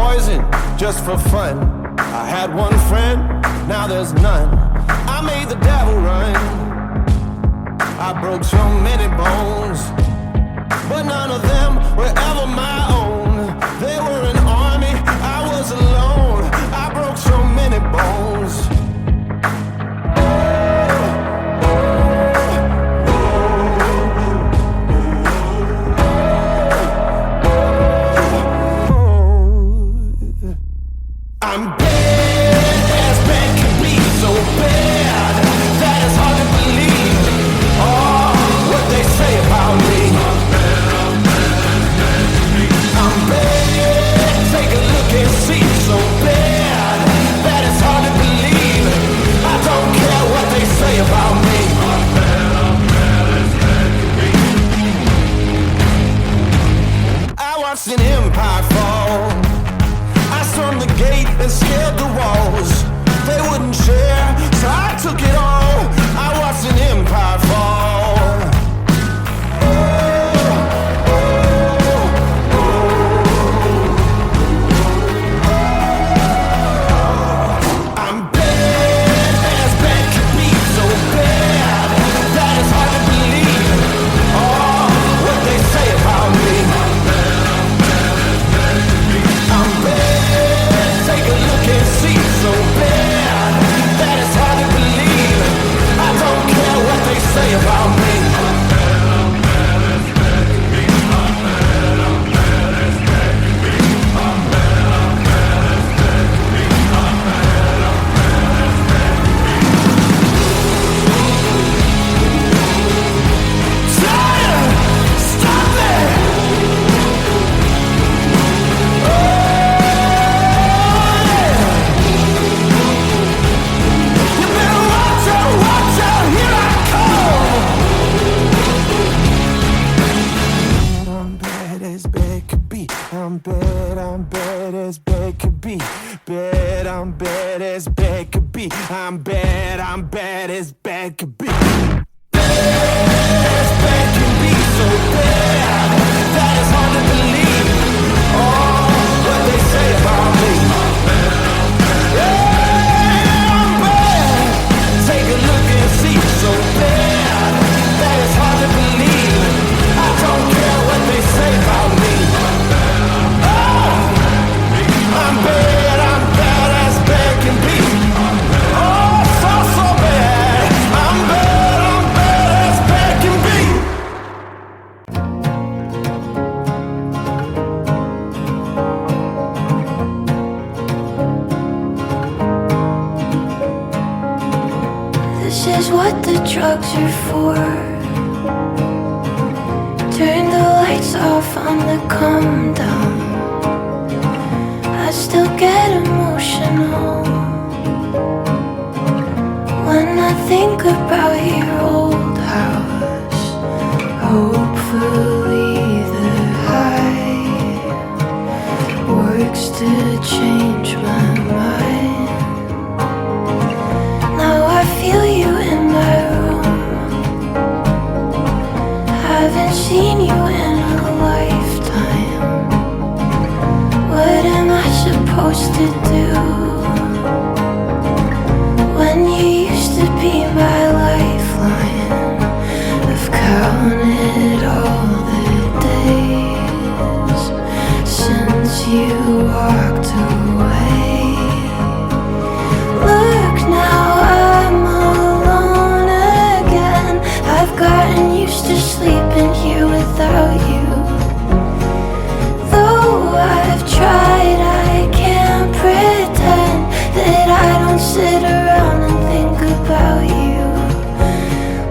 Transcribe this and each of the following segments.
poison just for fun. I had one friend, now there's none. I made the devil run. I broke so many bones, but none of them were ever my own. They were an army, I was alone. I broke so many bones. I'm bad as bad can be, so bad that it's hard to believe. Oh, what they say about me. I'm bad, take a look and see. So bad that it's hard to believe. I don't care what they say about me. I watched an empire fall. I stormed the gate and scaled the walls. They wouldn't share, so I took it all. I watched an empire fall. I'm bad as bad can be, so bad that it's hard to believe. Oh, what they say about me. I'm bad, take a look and see. So bad that it's hard to believe. I don't care what they say about me. Stop it! You better watch out, here I come! I'm bad as bad could be. I'm bad as bad could be. I'm bad as bad could be. I'm bad as bad could be. Bad as bad can be, so bad that it's hard to believe. Oh, what they say about me. Yeah, I'm bad. Take a look and see. So bad that it's hard to believe. I don't care what they say about me. Oh, I'm bad as bad can be. Oh, so bad. I'm bad as bad can be. This is what the drugs are for. Turn the lights off on the calm down. I still get emotional when I think about your old house. Hopefully the high works to change my mind. Now I feel you in my room. Haven't seen you in a lifetime. What am I supposed to do when you used to be my lifeline? I've counted all the days since you walked away. Look, now I'm alone again. I've gotten used to sleeping here without you. Though I've tried, I can't pretend that I don't sit around and think about you,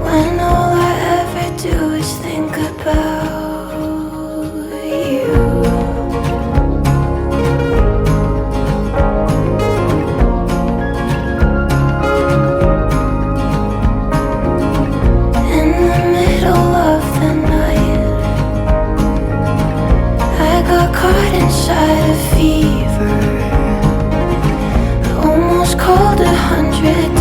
when all I ever do is think about you. In the middle of the night, I got caught inside a fever. I almost called 100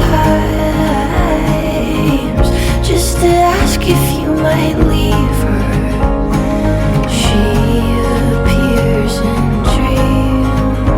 times just to ask if you might leave her. She appears in dreams.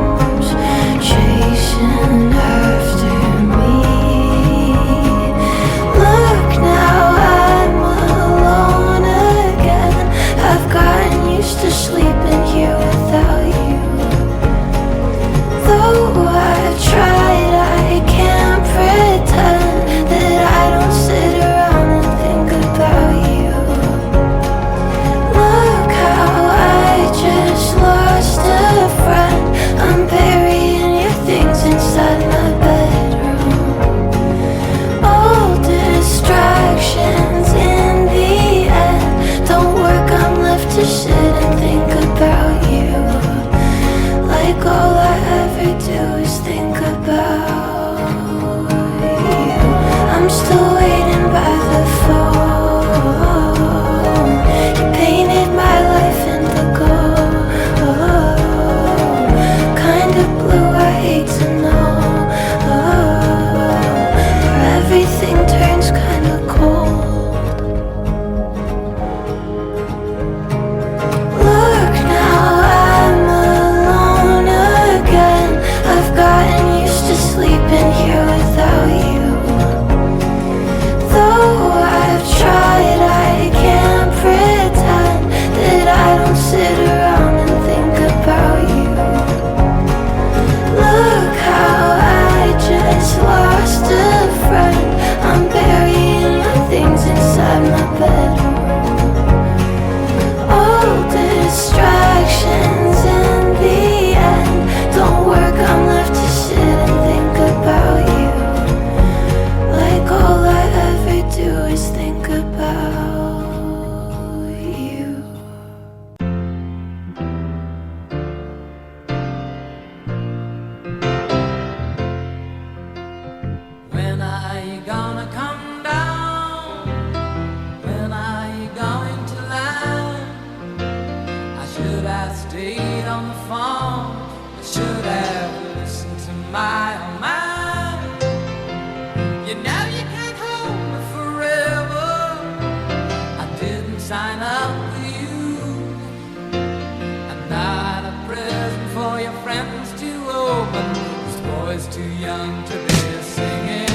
is too open, this boy's too young to be singing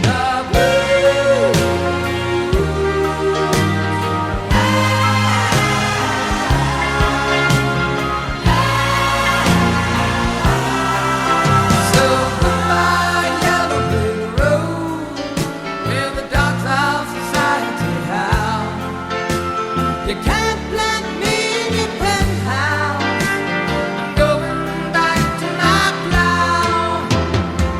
the blues. So goodbye, yellow brick road, where the dogs of society howl. You can't plant me in your penthouse. I'm going back to my plow,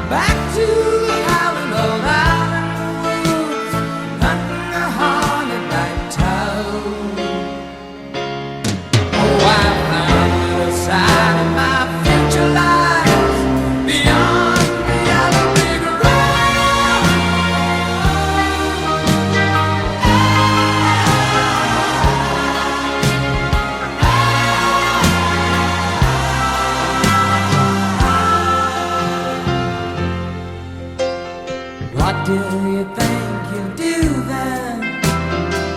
back to the howling old out in the woods, hunting a haunted night toad. Oh, I found the other side of my future lies beyond the yellow brick road. What do you think you'll do then?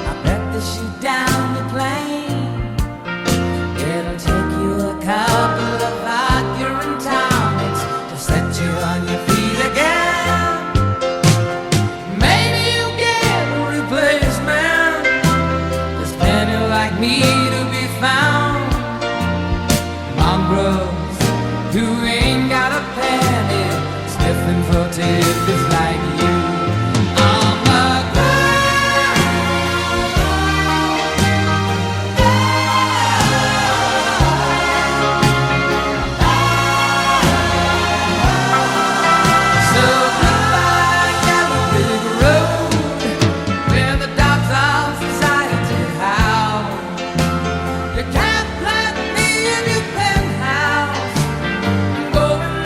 I bet they shoot down the plane. It'll take you a couple of urine tonics to set you on your feet again. Maybe you'll get a replacement. There's plenty like me to be found. Mongrels who ain't got a penny, sniffing for tidbits like you on the ground. So goodbye, yellow brick road, where the dogs of society howl. You can't plant me in your penthouse. I'm going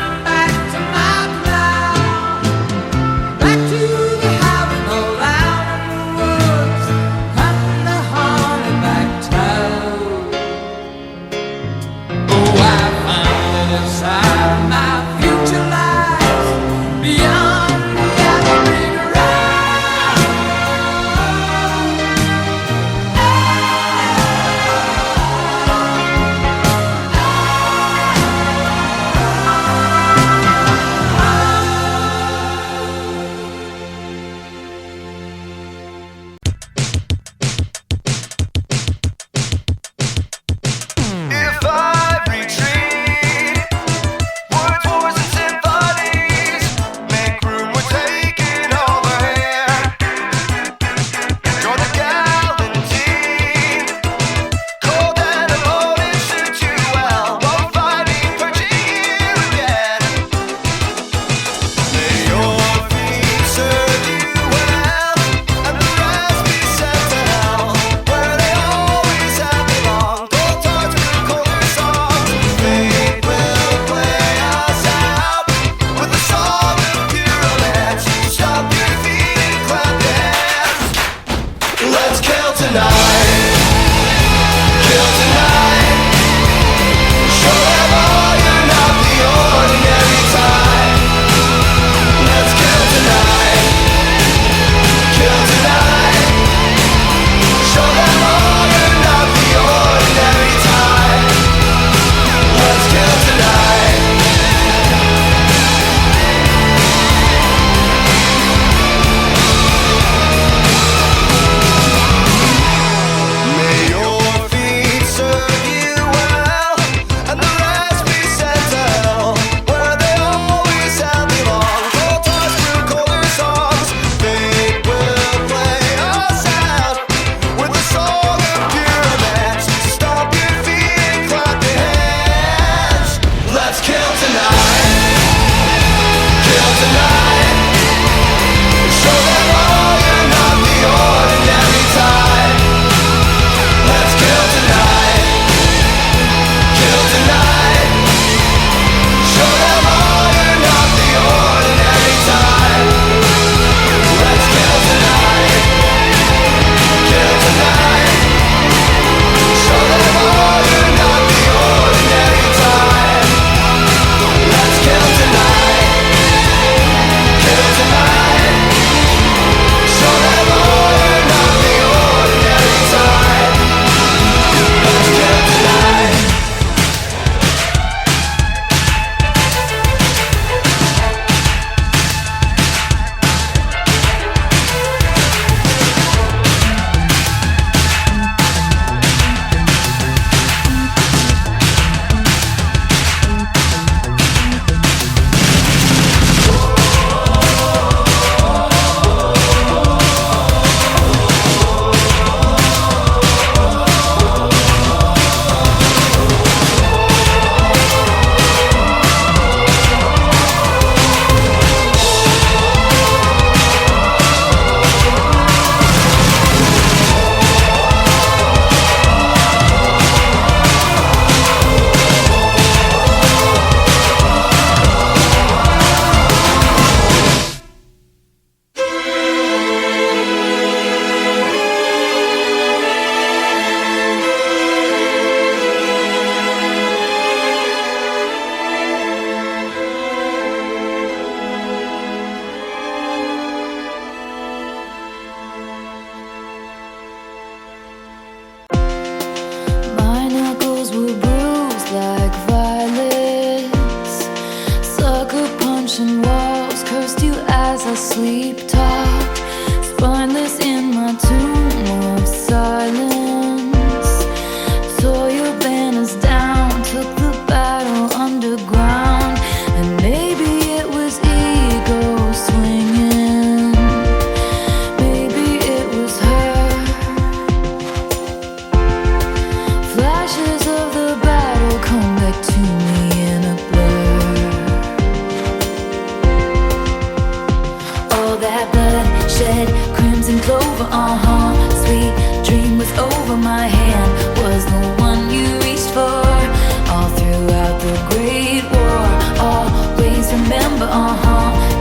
remember,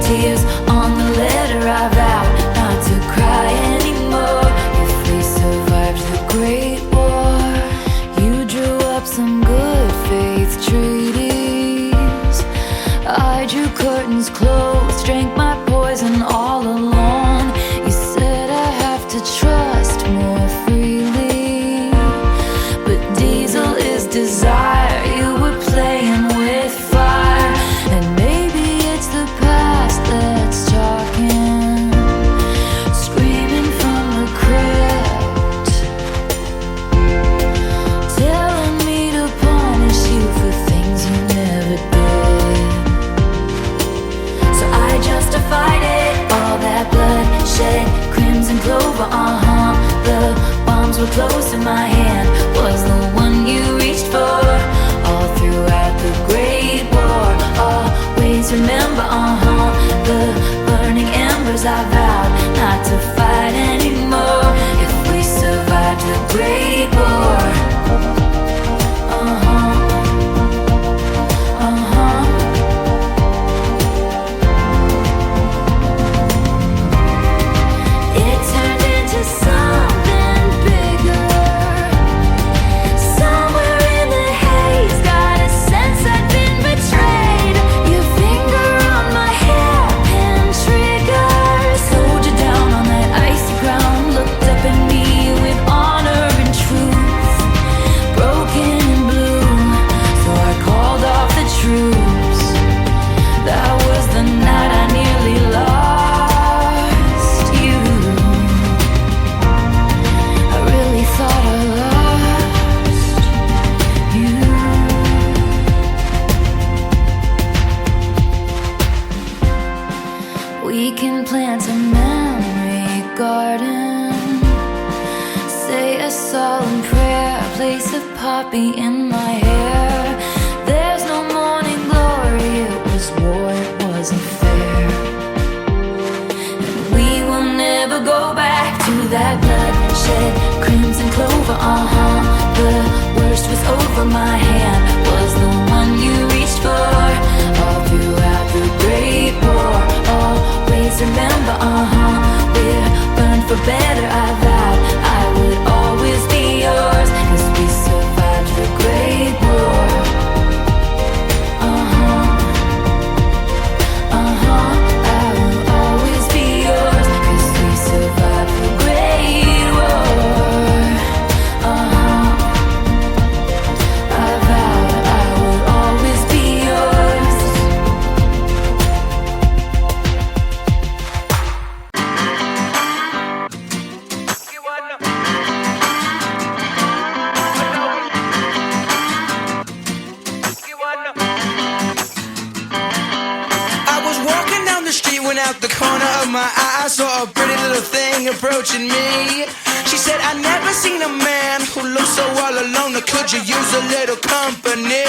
tears on the letter I vowed not to cry anymore. If we survived the Great War, you drew up some good faith treaties. I drew curtains close, drank my poison all alone. You said I have to trust more freely, but diesel is desire. You were playing with fire, and maybe it's the past that's talking, screaming from the crypt, telling me to punish you for things you never did. So I justified it, all that bloodshed, crimson clover, the bombs were close in my hand, was the one you reached for. All throughout the Great War, always remember, the burning embers I vowed not to fight anymore. If we survived the Great War, it turned into something bigger. Somewhere in the haze, got a sense I'd been betrayed. Your finger on my hairpin triggers, hold you down on that icy ground. Looked up at me with honor and truth, broken and blue. So I called off the troops. That was the night I nearly lost you. I really thought I lost you. We can plant a memory garden, say a solemn prayer, place a poppy in my hair. There's no morning glory, it was war, it wasn't fair. And we will never go back to that bloodshed, crimson clover, the worst was over my hand, was the one you reached for. All throughout the Great War, always remember, we're burned for better. I vowed I would always be yours, 'cause we survived the Great War. I will always be yours, 'cause we survived the Great War. I vowed I would always be yours. I was walking down the street when out the corner of my eye I saw a pretty little thing approaching me. She said, I never seen a man who looks so all alone. Could you use a little company?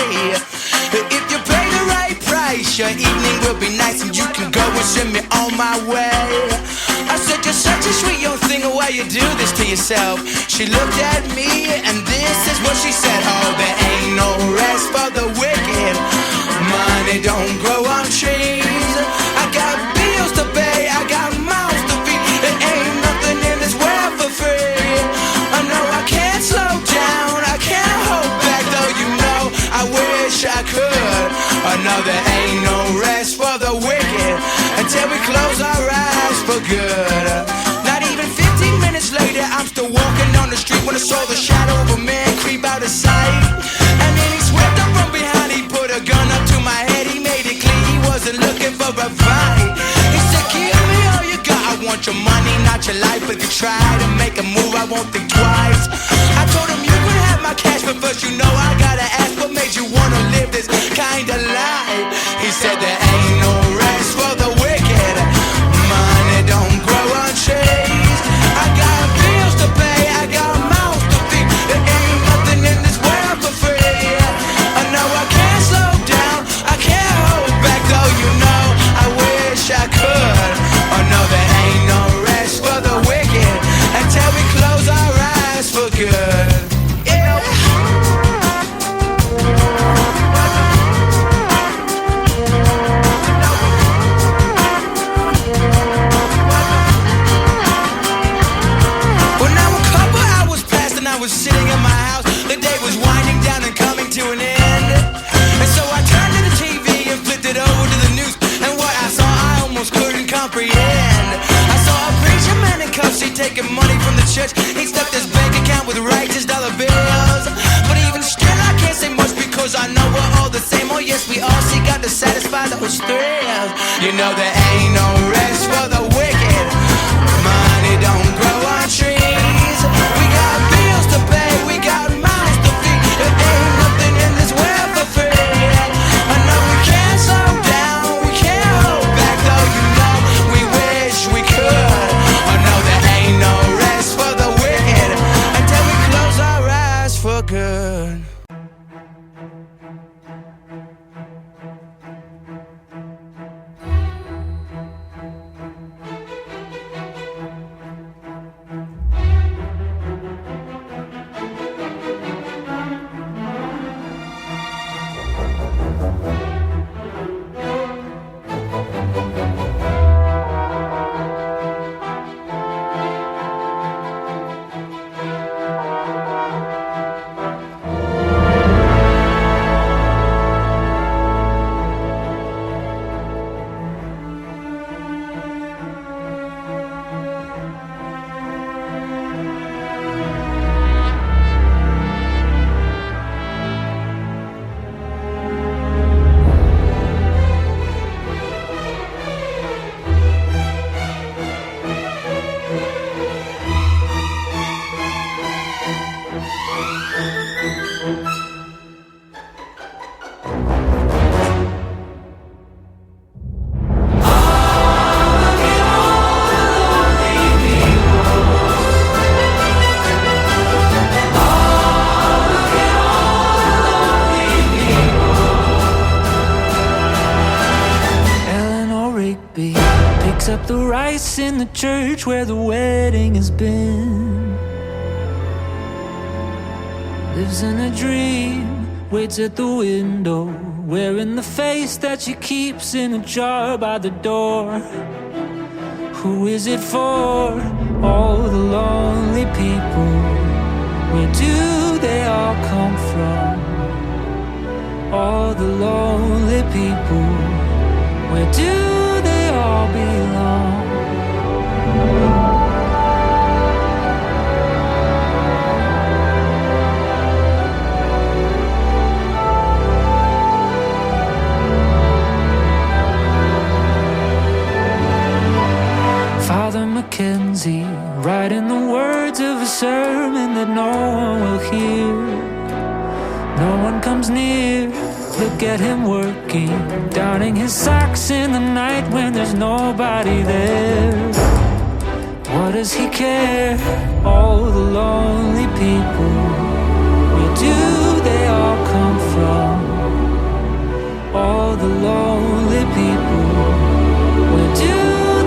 If you pay the right price, your evening will be nice, and you can go and send me on my way. I said, you're such a sweet young thing, why you do this to yourself? She looked at me and this is what she said. Oh, there ain't no rest for the wicked, money don't grow on trees. I got bills to pay, I got mouths to feed. There ain't nothing in this world for free. I know I can't slow down, I can't hold back, though you know I wish I could. I know there ain't no rest for the wicked until we close our eyes for good. Not even 15 minutes later, I'm still walking down the street when I saw the shadow of a man creep out of sight. And then he swept up from behind, he put a gun up to my head. He made it clear he wasn't looking for a fight. He said, give me all you got, I want your money, not your life. But if you try to make a move, I won't think twice. I told him you can have my cash, but first you know I gotta ask, what made you wanna live this kind of life? He said there ain't no rest for the wicked, money don't grow on trees. I got bills to pay, I got mouths to feed. There ain't nothing in this world for free. I know I can't slow down, I can't hold back, though you know I wish I could. Oh no, there ain't no rest for the wicked until we close our eyes for good. Yeah. taking money from the church. He stuffed his bank account with righteous dollar bills. But even still I can't say much because I know we're all the same. Oh yes, we all seek out to satisfy those thrills. You know there ain't no rest for the wicked. Money don't grow on trees. We got bills to pay, we got mouths to feed. There ain't nothing in this world for free. I know we can't slow down, we can't hold back, though you know we wish we could. I know there ain't no rest for the wicked until we close our eyes for good. Picks up the rice in the church where the wedding has been. Lives in a dream, waits at the window, wearing the face that she keeps in a jar by the door. Who is it for? All the lonely people. Where do they all come from? All the lonely people. Where do they all belong? Father Mackenzie, writing the words of a sermon that no one will hear. No one comes near. Look at him working, darning his socks in the night when there's nobody there. What does he care? All the lonely people. Where do they all come from? All the lonely people. Where do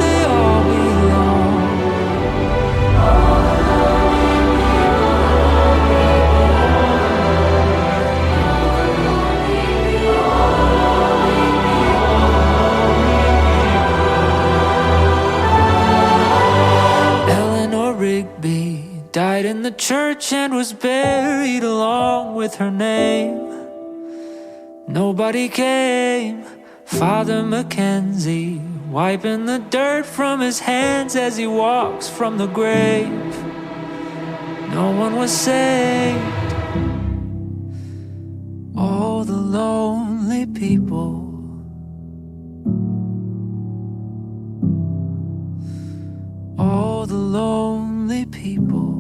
they all belong? Died in the church and was buried along with her name. Nobody came. Father Mackenzie, wiping the dirt from his hands as he walks from the grave. No one was saved. All the lonely people. All the lonely people.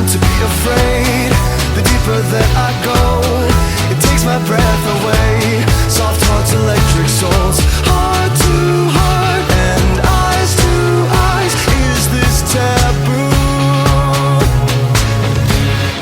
to be afraid. The deeper that I go, it takes my breath away. Soft hearts, electric souls, heart to heart and eyes to eyes. Is this taboo?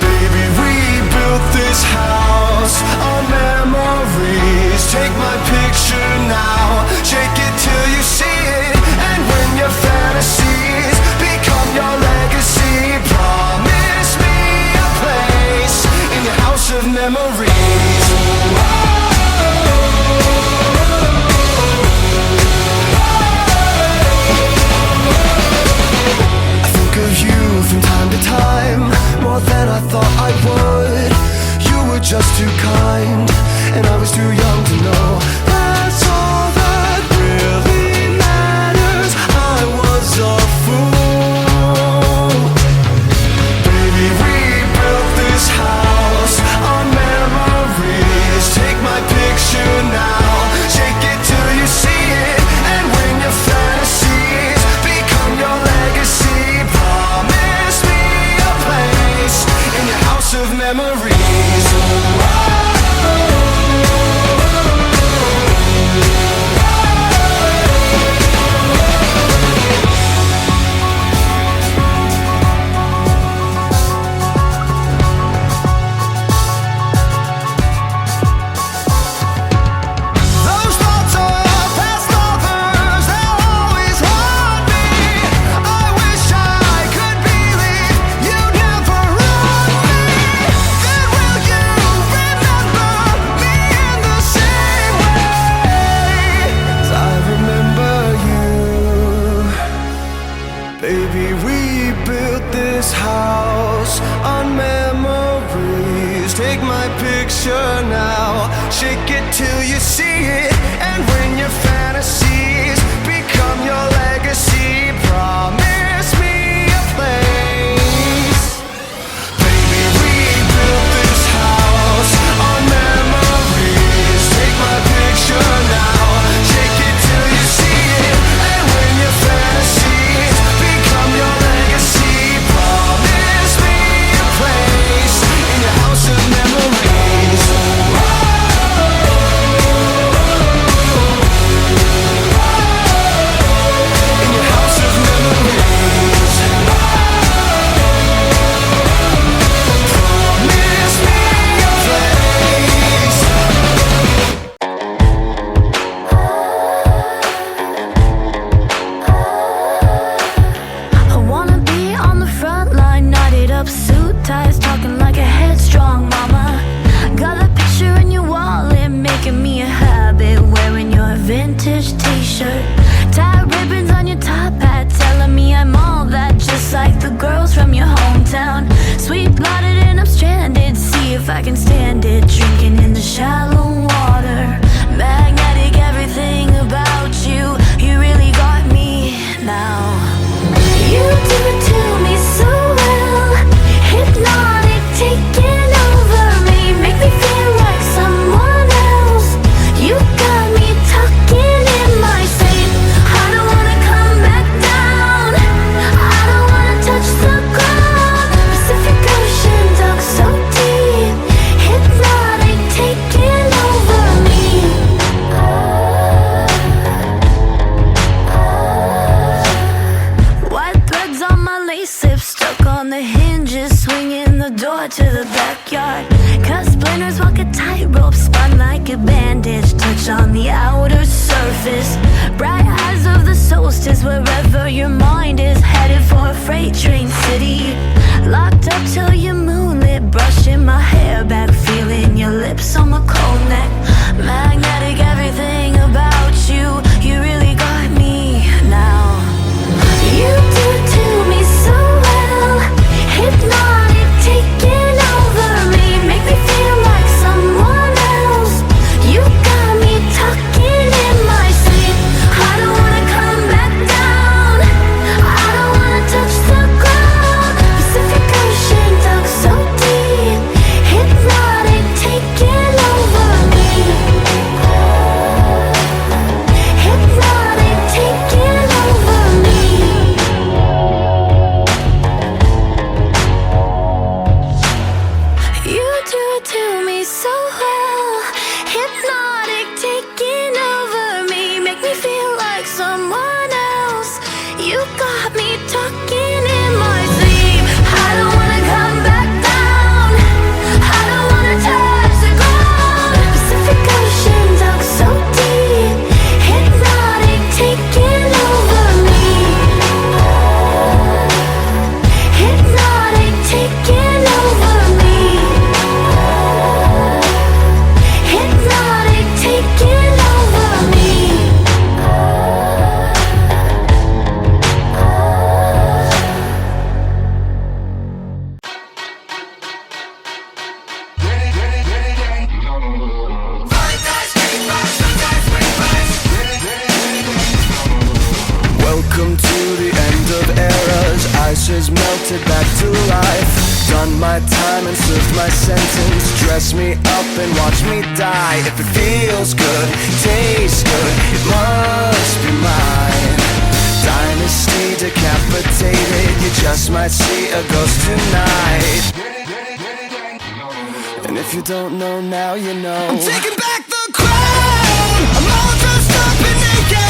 Baby, we built this house on memories. Take my picture now, shake it till you see it. And when your fantasies become your legacy, promise me a place in your house of memories. I think of you from time to time, more than I thought I would. You were just too kind, and I was too young to know that's all that really matters. I was a fool. Baby, we built this house on memories. Take my picture now, shake it till you see it. And when your fantasies become your legacy, promise me a place in your house of memories. Baby, we built this house on memories. Take my picture now, shake it till you see it. And when your fantasies become your legacy, promise me a place. Baby, we built this house on memories. Take my picture now, shake it till you see it. And when your fantasies become your legacy, promise me a place in your house of memories. In your house of memories. Promise me a place. I wanna be on the front line, knotted up, suit ties, talking like a headstrong mama. Got a picture in your wallet, making me a habit, wearing your vintage t-shirt. Tie ribbons on your top hat, telling me I'm all that, just like the girls from your hometown. Sweet blooded and I'm stranded, see if I can stand it, drinking in the shallow water. Magnetic, everything about you, you really got me now. You do it to me so well, hypnotic, taking over me, make me feel like someone else. You got me talking in my sleep. I don't wanna come back down, I don't wanna touch the ground. Pacific Ocean dug so deep, hypnotic, taking over me. White threads on my lace lips, stuck on the hinges, swinging the door to the backyard. Cut splinters, walk a tightrope, spun like a bandage, touch on the outer surface. Bright eyes of the solstice, wherever your mind is, headed for a freight train city. Locked up till you're moonlit, brushing my hair back, feeling your lips on my cold neck. Magnetic, everything about you, you really got me now. You do it to me so well, hypnotic, taking over me, make me feel like someone else. You got me talking in my sleep. I don't wanna come back down, I don't wanna touch the ground. Pacific Ocean dug so deep, hypnotic, taking over me. You got me talking in my sleep. I don't wanna come back down. I don't wanna touch the ground. Pacific Ocean dug so deep, hypnotic, taking over me. Hypnotic, taking over me. Hypnotic, taking over me. Welcome to the end of eras. Ice has melted back to life. Done my time and served my sentence. Dress me up and watch me die. If it feels good, tastes good, it must be mine. Dynasty decapitated. You just might see a ghost tonight. And if you don't know now, you know. I'm taking back the crown. I'm all dressed up and naked.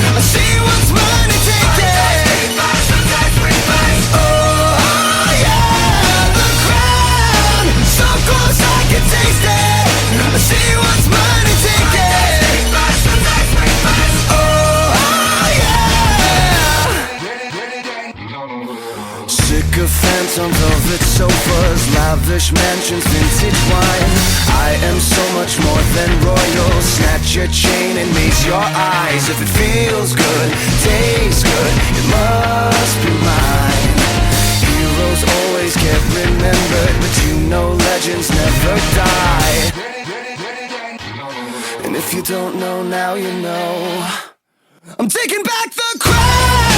I see what's mine and take it. Oh yeah, the crown. So close I can taste it. I see what's mine and take it. Oh yeah. Sycophants on velvet sofas, lavish mansions, vintage wine. I am so much more than royal. Snatch your chain and raise your eyes. If it feels good, tastes good, it must be mine. Heroes always get remembered, but you know legends never die. And if you don't know now, you know. I'm taking back the crown.